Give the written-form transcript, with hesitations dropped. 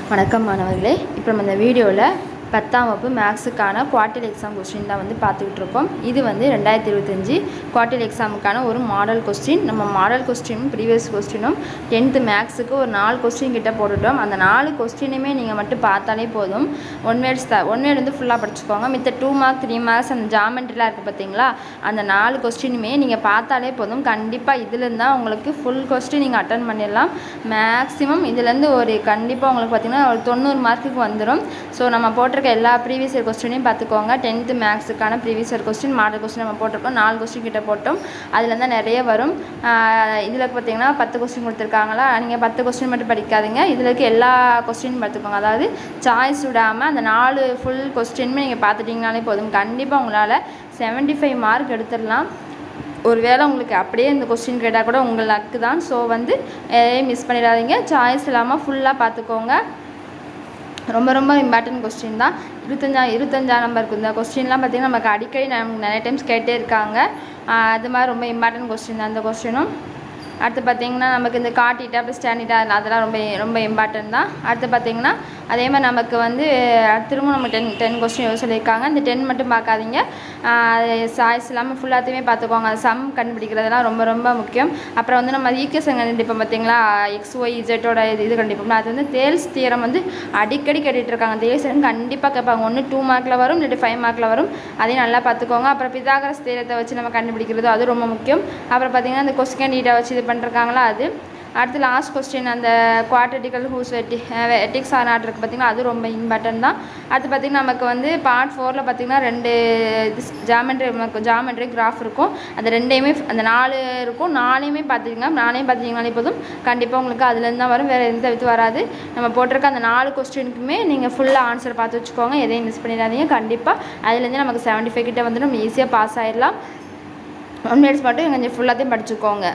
வணக்கம் மாணவர்களே. இப்போ நம்ம இந்த வீடியோவில் 10ஆம் வகுப்பு மேக்ஸுக்கான குவார்ட்டர்லி எக்ஸாம் கொஸ்டின் தான் பார்த்துக்கிட்டு இருக்கோம். இது 2025 குவார்ட்டர்லி எக்ஸாமுக்கான ஒரு மாடல் கொஸ்டின். நம்ம மாடல் கொஸ்டினும் ப்ரீவியஸ் கொஸ்டினும் 10th மேக்ஸுக்கு ஒரு 4 கொஸ்டின் கிட்ட போட்டுட்டோம். அந்த 4 கொஸ்டினுமே நீங்கள் மட்டும் பார்த்தாலே போதும். ஒன் வேர்டு ஃபுல்லாக படிச்சுக்கோங்க. மித்த 2 மார்க் 3 மார்க்ஸ் அந்த ஜாமெண்ட்ரிலாம் இருக்குது பார்த்தீங்களா, அந்த 4 கொஸ்டினுமே நீங்கள் பார்த்தாலே போதும். கண்டிப்பாக இதுலேருந்து தான் உங்களுக்கு ஃபுல் கொஸ்டின் நீங்கள் அட்டன் பண்ணிடலாம். மேக்ஸிமம் இதுலேருந்து ஒரு கண்டிப்பாக உங்களுக்கு பார்த்திங்கன்னா ஒரு 90 மார்க்குக்கு வந்துடும். ஸோ நம்ம போட்டிருக்க எல்லா ப்ரீவியஸ் இயர் கொஸ்டினையும் பார்த்துக்கோங்க. 10th மேக்ஸுக்கான previous year question model question நம்ம போட்டிருக்கோம். 4 கொஸ்டின் கிட்ட போட்டோம். அதில் தான் நிறைய வரும். இதில் பார்த்தீங்கன்னா 10 கொஸ்டின் கொடுத்துருக்காங்களா, நீங்கள் 10 கொஸ்டின் மட்டும் படிக்காதீங்க. இதில் இருக்க எல்லா கொஸ்டின் பார்த்துக்கோங்க. அதாவது சாய்ஸ் விடாமல் அந்த 4 ஃபுல் கொஸ்டினுமே நீங்கள் பார்த்துட்டிங்கனாலே போதும். கண்டிப்பாக உங்களால் 75 மார்க் எடுத்துடலாம். ஒருவேளை உங்களுக்கு அப்படியே இந்த கொஸ்டின் கேட்டால் கூட உங்கள் லக்கு தான். ஸோ எதையும் மிஸ் பண்ணிடாதீங்க. சாய்ஸ் இல்லாமல் ஃபுல்லாக பார்த்துக்கோங்க. ரொம்ப இம்பார்ட்டன்ட் கொஸ்டின் தான். 25ஆம் நம்பருக்கு இந்த கொஸ்டின்லாம் பார்த்திங்கன்னா நமக்கு அடிக்கடி நிறைய டைம்ஸ் கேட்டே இருக்காங்க. அது மாதிரி ரொம்ப இம்பார்ட்டன்ட் கொஸ்டின் தான் அந்த கொஸ்டினும். அடுத்து பார்த்திங்கன்னா நமக்கு இந்த காட்டிட்டா ப்ளஸ் ஸ்டாண்டிட்டா அதெல்லாம் ரொம்ப இம்பார்ட்டன்ட் தான். அடுத்து பார்த்திங்கன்னா அதே மாதிரி நமக்கு திரும்ப நம்ம 10 கொஸ்டின் சொல்லியிருக்காங்க. இந்த 10 மட்டும் பார்க்காதீங்க. சாய்ஸ் இல்லாமல் ஃபுல்லாத்தையுமே பார்த்துக்கோங்க. சம் கண்டுபிடிக்கிறதுலாம் ரொம்ப முக்கியம். அப்புறம் நம்ம ஈக்குவேஷன் கண்டுபிடிப்போம் பார்த்திங்களா, XYZோட இது கண்டுபிடிப்போம். அது தேல்ஸ் தியரம் அடிக்கடி கேட்டுட்ருக்காங்க. தேல்ஸ் கண்டிப்பாக கேட்பாங்க. 1 2 மார்க்கில் வரும், இல்லாட்டி 5 மார்க்கில் வரும். அதையும் நல்லா பார்த்துக்கோங்க. அப்புறம் பிதாகரஸ் தியரத்தை வச்சு நம்ம கண்டுபிடிக்கிறது அது ரொம்ப முக்கியம். அப்புறம் பார்த்திங்கன்னா இந்த கொஸ்டின் டீட்டா வச்சு இது பண்ணிருக்காங்களா அது. அடுத்து லாஸ்ட் கொஸ்டின் அந்த குவாட்ரட்டிக்கல் ஹூஸ் வெட்டிக்ஸ் ஆர் நாட் இருக்குது பார்த்திங்கன்னா, அது ரொம்ப இம்பார்ட்டன்ட் தான். அடுத்து பார்த்திங்கன்னா நமக்கு பார்ட் 4ல் பார்த்திங்கன்னா 2 ஜாமெண்ட்ரி கிராஃப் இருக்கும். அந்த ரெண்டையுமே அந்த 4 இருக்கும். 4யுமே பார்த்துட்டிங்கனாலே போதும். கண்டிப்பாக உங்களுக்கு அதுலேருந்து தான் வரும், வேறு எந்த இது வராது. நம்ம போட்டிருக்க அந்த 4 கொஸ்டினுக்குமே நீங்கள் ஃபுல்லாக ஆன்சர் பார்த்து வச்சுக்கோங்க. எதையும் மிஸ் பண்ணிடாதீங்க. கண்டிப்பாக அதுலேருந்து நமக்கு 75 கிட்ட நம்ம ஈஸியாக பாஸ் ஆகிடலாம். 1 மினிட்ஸ் மட்டும் கொஞ்சம் ஃபுல்லாத்தையும் படிச்சுக்கோங்க.